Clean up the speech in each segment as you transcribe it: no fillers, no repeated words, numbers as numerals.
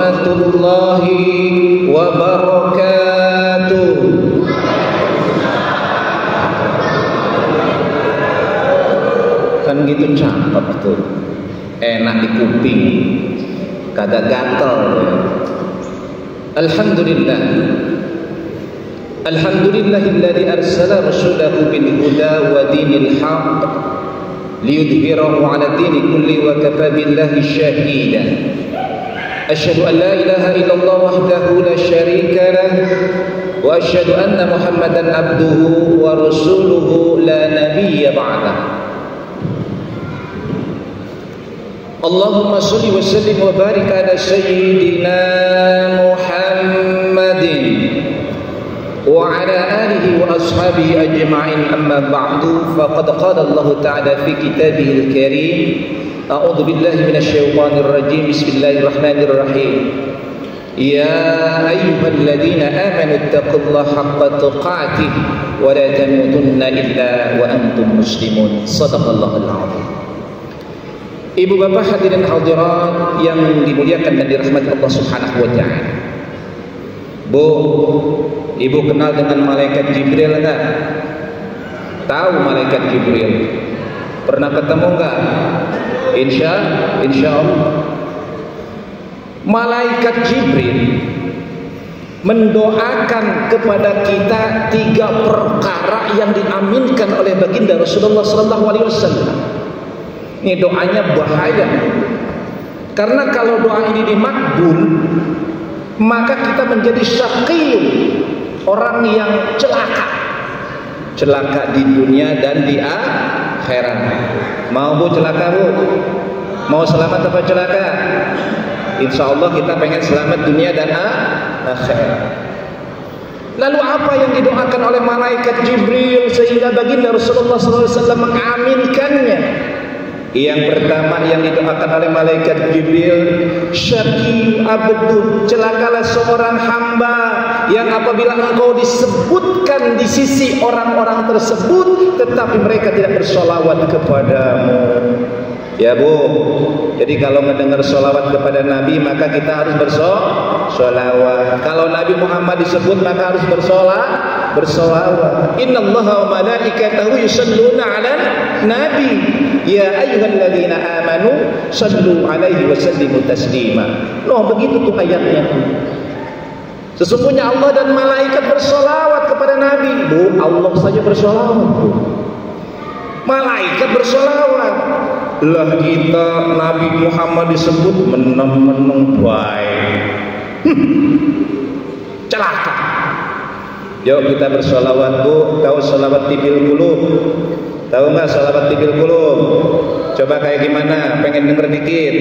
warahmatullahi wabarakatuh. Kan gitu cakep tuh, enak di kuping, kagak gatel. Alhamdulillah, alhamdulillahilladzi arsala rasulahu bil huda wa dinil haqq liyudhhirahu 'ala dini kulli wa kafa billahi shahida. Asyhadu an la ilaha illallah wahdahu la syarika lah wa asyhadu anna Muhammadan abduhu wa rasuluhu la nabiyya ba'dah. Allahumma salli wa sallim wa barik ala sayyidina Muhammadin wa ala alihi wa ashabihi ajma'in, amma ba'du. Faqad qala Allah ta'ala fi kitabihil karim, a'udzu billahi minasy syaithanir rajim, bismillahirrahmanirrahim. Ya ayyuhalladzina amanu taqullaha haqqa tuqatih wa la tamutunna illa wa antum muslimun. Shadaqallahul azim. Ibu bapak hadirin hadirat yang dimuliakan dan dirahmati Allah Subhanahu wa taala. Bu, ibu kenal dengan malaikat Jibril enggak? Tahu malaikat Jibril? Pernah ketemu enggak? Insya Allah. Malaikat Jibril mendoakan kepada kita 3 perkara yang diaminkan oleh baginda Rasulullah sallallahu alaihi wasallam. Ini doanya bahaya, karena kalau doa ini dimakbul, maka kita menjadi syaqiyun, orang yang celaka di dunia dan di akhirat. Mau bu celaka bu? Mau selamat apa celaka? Insya Allah kita pengen selamat dunia dan akhirat. Lalu apa yang didoakan oleh malaikat Jibril sehingga baginda Rasulullah SAW mengaminkannya? Yang pertama yang didoakan oleh malaikat Jibril, syaqi abdu, celakalah seorang hamba yang apabila engkau disebutkan di sisi orang-orang tersebut tetapi mereka tidak bersolawat kepadamu. Ya bu, jadi kalau mendengar solawat kepada Nabi maka kita harus bersolawat. Kalau Nabi Muhammad disebut maka harus bersolawat. Innallaha wa malaikatahu yusholluna 'alan nabi ya ayyuhalladzina amanu shallu 'alaihi wa sallimu taslima. Loh, begitu tuh ayatnya. Sesungguhnya Allah dan malaikat bersolawat kepada Nabi. Bu, Allah saja bersolawat bu. Malaikat bersolawat. Lah kita Nabi Muhammad disebut meneng-meneng baik. Celaka. Yuk kita bersolawat bu. Tahu solawat tibil qulub? Tahu nggak solawat tibil qulub? Coba kayak gimana? Pengen denger dikit.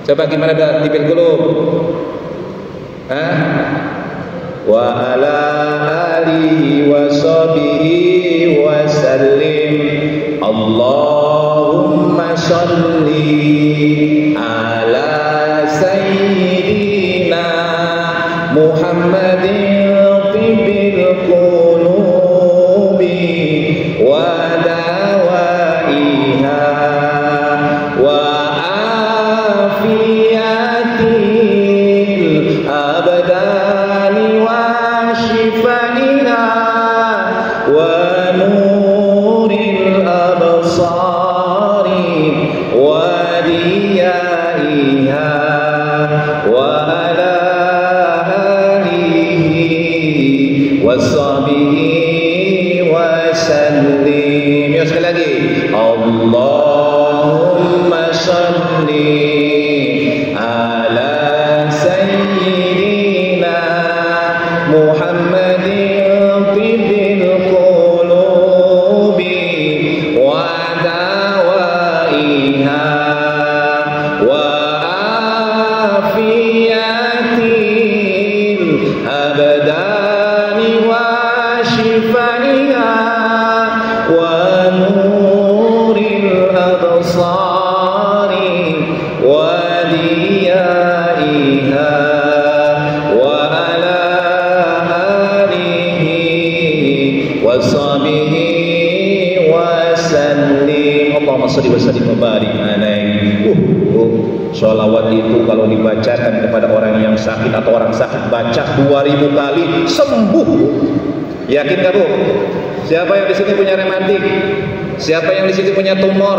Coba gimana dah tibil qulub? Hah? Wa ala alihi wa sahbihi wa sallim. Allahumma sholli ala sayyidina Muhammadin tibil qulubi wa dawaiha wa afiyatil abdani wa shifaiha wa nuril absari wa diyaiha wa ala alihi wa sahbihi wa sallim. Ya, sekali lagi. Allahumma sholli ala sayyidina Muhammadin tibil qulubi wa dawaiha wa afiyatil abdani wa shifaiha wa nuril absari wa diyaiha wa ala alihi wa sahbihi wa sallim. Allahumma shalli wa sallim wa barik alaihi. Sholawat itu kalau dibacakan kepada orang yang sakit atau orang sakit, baca 2000 kali sembuh. Yakin gak bu? Siapa yang di sini punya rematik? Siapa yang di sini punya tumor?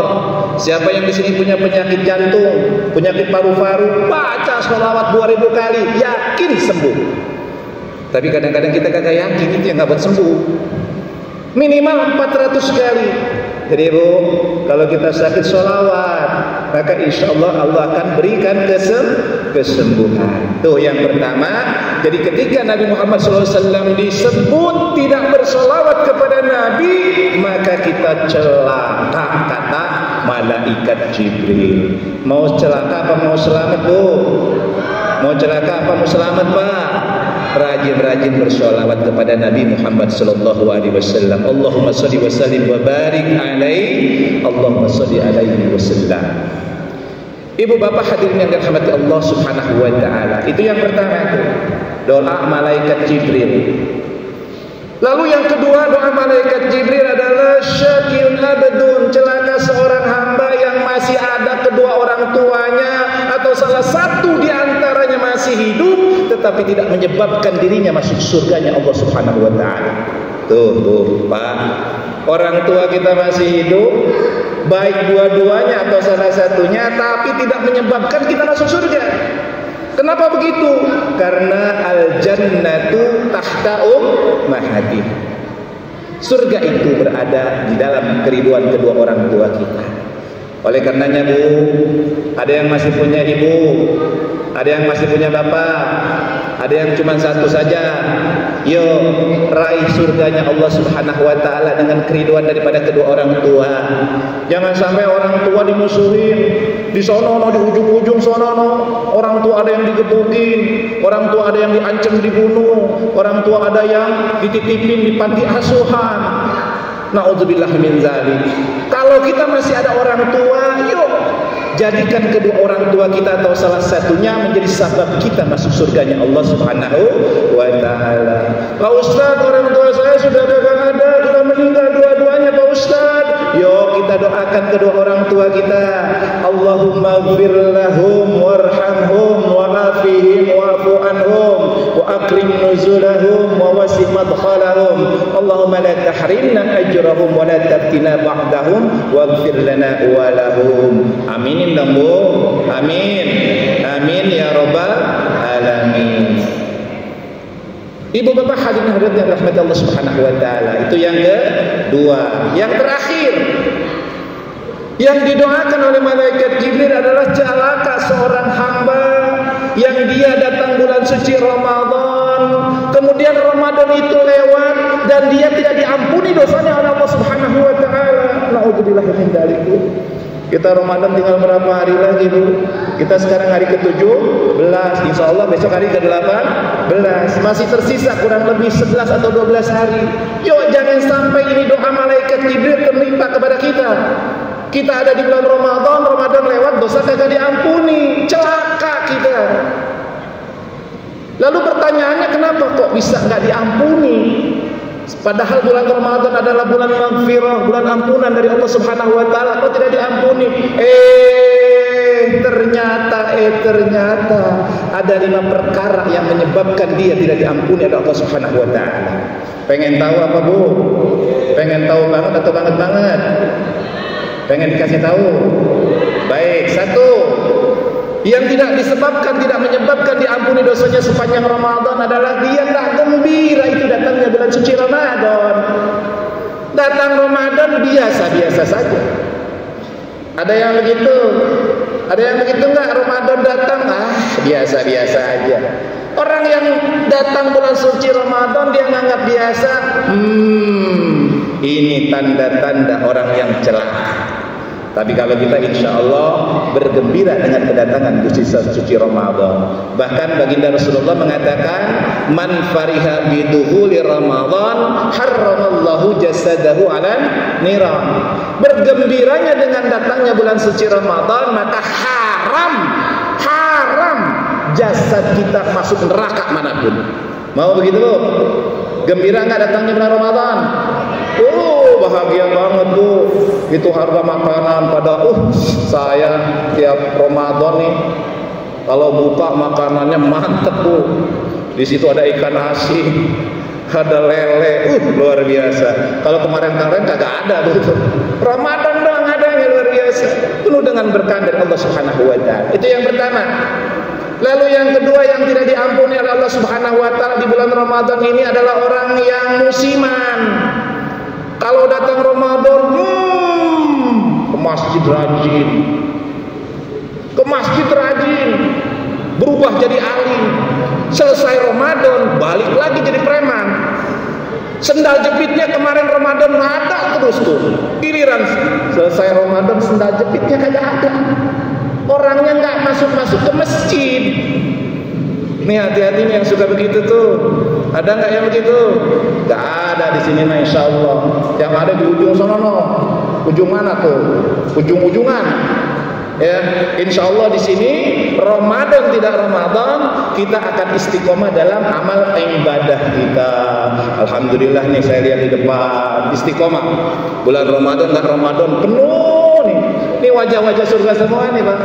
Siapa yang di sini punya penyakit jantung, penyakit paru-paru? Baca sholawat 2000 kali, yakin sembuh. Tapi kadang-kadang kita kagak yakin, itu yang gak buat sembuh. Minimal 400 kali. Jadi bu, kalau kita sakit sholawat, maka insya Allah Allah akan berikan kesembuhan. Tuh yang pertama. Jadi ketika Nabi Muhammad SAW disebut tidak bersolawat kepada Nabi, maka kita celaka, kata malaikat Jibril. Mau celaka apa mau selamat bu? Mau celaka apa mau selamat pak? Rajin-rajin bersolawat kepada Nabi Muhammad SAW. Allahumma sholli wa sallim wa barik alaihi. Allahumma sholli alaihi wa sallam. Ibu bapak hadirin yang dirahmati Allah Subhanahu wa taala. Itu yang pertama itu. Doa malaikat Jibril. Lalu yang kedua doa malaikat Jibril adalah syaqiyun abdun, celaka seorang hamba yang masih ada kedua orang tuanya atau salah satu di antaranya masih hidup tetapi tidak menyebabkan dirinya masuk surganya Allah Subhanahu wa taala. Tuh, Pak. Orang tua kita masih hidup, baik dua-duanya atau salah satunya, tapi tidak menyebabkan kita masuk surga. Kenapa begitu? Karena al-jannatu tahta ummahati. Surga itu berada di dalam keriduan kedua orang tua kita. Oleh karenanya bu, ada yang masih punya ibu, ada yang masih punya bapak, ada yang cuma satu saja. Yuk raih surganya Allah Subhanahu wa taala dengan keriduan daripada kedua orang tua. Jangan sampai orang tua dimusuhin, di sono di ujung-ujung sono orang tua ada yang digebukin, orang tua ada yang diancam dibunuh, orang tua ada yang dititipin di panti asuhan. Na'udzubillah min zalik. Kalau kita masih ada orang tua, yuk jadikan kedua orang tua kita atau salah satunya menjadi sebab kita masuk surganya Allah Subhanahu wa taala. Pak Ustaz, orang tua saya sudah kagak ada, sudah meninggal dua-duanya Pak Ustaz. Yuk kita doakan kedua orang tua kita. Allahumma ighfir lahum warhamhum wa'afihim wa'fu anhum wa akrim nuzulahum wa wasi' madkhalahum. Allahumma la tahrimna ajrahum wa la taftina ba'dahum waghfir lana wa lahum. Aminin dong bu. Amin. Amin ya rabbal alamin. Ibu bapak hadirin hadirat yang rahmat Allah Subhanahu wa taala. Itu yang kedua. Yang terakhir yang didoakan oleh malaikat Jibril adalah celaka seorang hamba yang dia datang bulan suci Ramadan, kemudian Ramadan itu lewat dan dia tidak diampuni dosanya oleh Allah Subhanahu wa taala. Na'udzubillah min dzalik. Kita Ramadan tinggal berapa hari lagi bu? Kita sekarang hari ke-17, insya Allah besok hari ke-18. Masih tersisa kurang lebih 11 atau 12 hari. Yuk jangan sampai ini doa malaikat Jibril terlimpa kepada kita. Kita ada di bulan Ramadan lewat, dosa kagak diampuni, celaka kita. Lalu pertanyaannya kenapa kok bisa nggak diampuni? Padahal bulan Ramadan adalah bulan maghfirah, bulan ampunan dari Allah Subhanahu wa taala, kok tidak diampuni? Ternyata ada 5 perkara yang menyebabkan dia tidak diampuni oleh Allah Subhanahu wa taala. Pengen tahu apa bu? Pengen tahu banget atau banget? Pengen dikasih tahu? Baik, 1 yang tidak menyebabkan diampuni dosanya sepanjang Ramadan adalah dia tak gembira itu datangnya bulan suci Ramadan. Datang Ramadan biasa-biasa saja. Ada yang begitu? Ada yang begitu enggak? Ramadan datang biasa-biasa aja. Orang yang datang bulan suci Ramadan dia menganggap biasa. Ini tanda-tanda orang yang celaka. Tapi kalau kita insya Allah bergembira dengan kedatangan bulan suci Ramadan. Bahkan baginda Rasulullah mengatakan, man fariha biduhuli Ramadan harramallahu jasadahu alan niran. Bergembiranya dengan datangnya bulan suci Ramadan, maka haram jasad kita masuk neraka manapun. Mau begitu? Gembira nggak datangnya bulan Ramadan? bahagia banget Bu. Itu harga makanan pada saya tiap Ramadan nih kalau buka makanannya mantep Bu. Di situ ada ikan asin, ada lele, luar biasa. Kalau kemarin-kemarin kagak ada Bu. Ramadan doang adanya, luar biasa. Penuh dengan berkah dari Allah Subhanahu wa taala. Itu yang pertama. Lalu yang kedua yang tidak diampuni oleh Allah Subhanahu wa taala di bulan Ramadan ini adalah orang yang musiman. Kalau datang Ramadan, ke masjid rajin. Ke masjid rajin. Berubah jadi alim. Selesai Ramadan, balik lagi jadi preman. Sendal jepitnya kemarin Ramadan ada terus tuh. Giliran selesai Ramadan sendal jepitnya kagak ada. Orangnya nggak masuk ke masjid. Nih hati-hati nih yang suka begitu tuh. Ada nggak yang begitu? Nggak ada di sini mah insya Allah. Yang ada di ujung sana no. Ujung mana tuh? Ujung-ujungan. Ya, insya Allah di sini Ramadan tidak Ramadan kita akan istiqomah dalam amal ibadah kita. Alhamdulillah nih saya lihat di depan istiqomah. Bulan Ramadan nggak Ramadan penuh nih. Ini wajah-wajah surga semua nih Pak.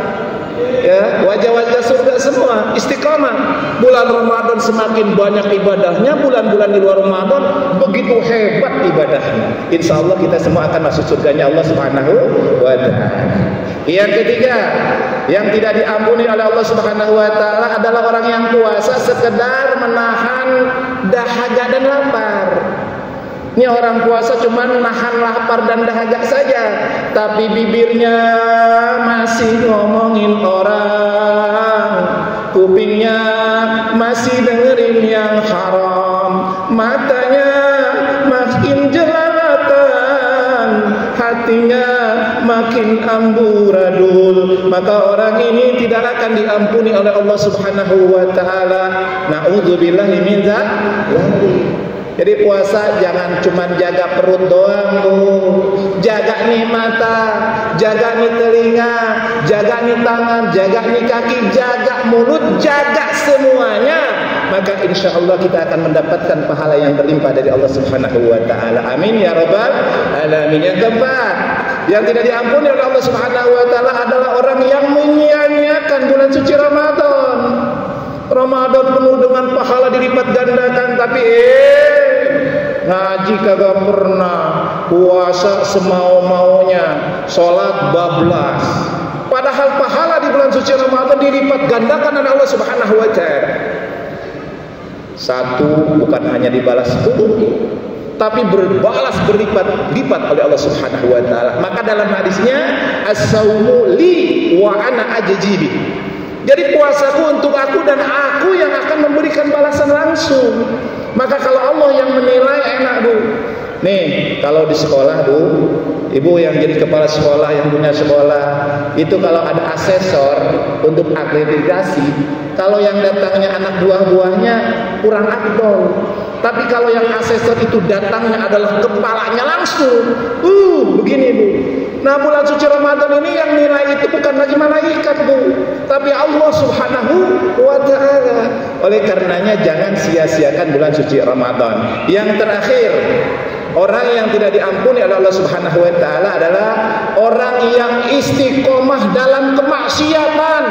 Ya, wajah-wajah surga semua istiqomah. Bulan Ramadan semakin banyak ibadahnya, bulan-bulan di luar Ramadan begitu hebat ibadahnya. Insya Allah kita semua akan masuk surganya Allah Subhanahu wa taala. Yang ketiga, yang tidak diampuni oleh Allah Subhanahu wa taala adalah orang yang puasa sekedar menahan dahaga dan lapar. Ini orang puasa cuma nahan lapar dan dahaga saja, tapi bibirnya masih ngomongin orang, kupingnya masih dengerin yang haram, matanya makin jelalatan, hatinya makin amburadul. Maka orang ini tidak akan diampuni oleh Allah Subhanahu wa taala. Na'udzubillahi min dzalik. Jadi puasa jangan cuma jaga perut doang Bu. Jaga nih mata, jaga nih telinga, jaga nih tangan, jaga nih kaki, jaga mulut, jaga semuanya. Maka insya Allah kita akan mendapatkan pahala yang berlimpah dari Allah Subhanahu wa taala. Amin ya rabbal alamin. Yang keempat, yang tidak diampuni oleh Allah Subhanahu wa taala adalah orang yang menyia-nyiakan bulan suci Ramadan. Ramadan penuh dengan pahala dilipat gandakan, tapi ngaji kagak pernah, puasa semau-maunya, sholat bablas. Padahal pahala di bulan suci Ramadan dilipat gandakan oleh Allah Subhanahu wa taala. Satu, bukan hanya dibalas itu, tapi berlipat oleh Allah Subhanahu wa taala. Maka dalam hadisnya as-saumu li wa ana ajzibi. Jadi puasaku untuk aku dan aku yang akan memberikan balasan langsung. Maka kalau Allah yang menilai enak Bu. Nih kalau di sekolah Bu, ibu yang jadi kepala sekolah, yang punya sekolah, itu kalau ada asesor untuk akreditasi, kalau yang datangnya anak buah-buahnya kurang afdol. Tapi kalau yang asesor itu datangnya adalah kepalanya langsung, begini Bu. Nah bulan suci Ramadan ini yang nilai itu bukan lagi malaikat Bu, tapi Allah Subhanahu wa ta'ala. Oleh karenanya jangan sia-siakan bulan suci Ramadan. Yang terakhir, orang yang tidak diampuni oleh Allah Subhanahu wa ta'ala adalah orang yang istiqomah dalam kemaksiatan.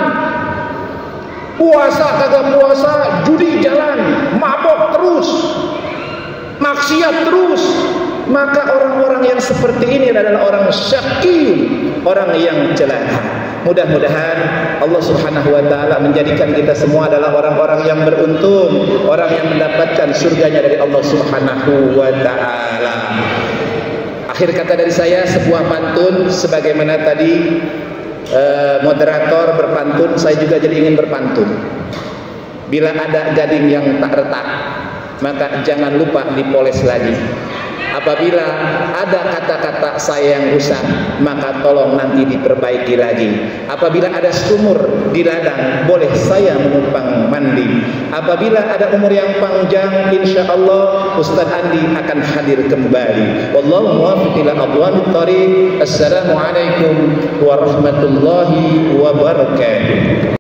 Puasa kagak puasa, judi jalan, mabok terus, maksiat terus. Maka orang-orang yang seperti ini adalah orang syaqi, orang yang celaka. Mudah-mudahan Allah Subhanahu wa ta'ala menjadikan kita semua adalah orang-orang yang beruntung, orang yang mendapatkan surganya dari Allah Subhanahu wa ta'ala. Akhir kata dari saya, sebuah pantun sebagaimana tadi moderator berpantun, saya juga jadi ingin berpantun. Bila ada gading yang tak retak, maka jangan lupa dipoles lagi. Apabila ada kata-kata saya yang rusak, maka tolong nanti diperbaiki lagi. Apabila ada sumur di ladang, boleh saya menumpang mandi. Apabila ada umur yang panjang, insya Allah Ustaz Andi akan hadir kembali. Wallahu muwaffiq ila aqwamit thoriq. Assalamualaikum warahmatullahi wabarakatuh.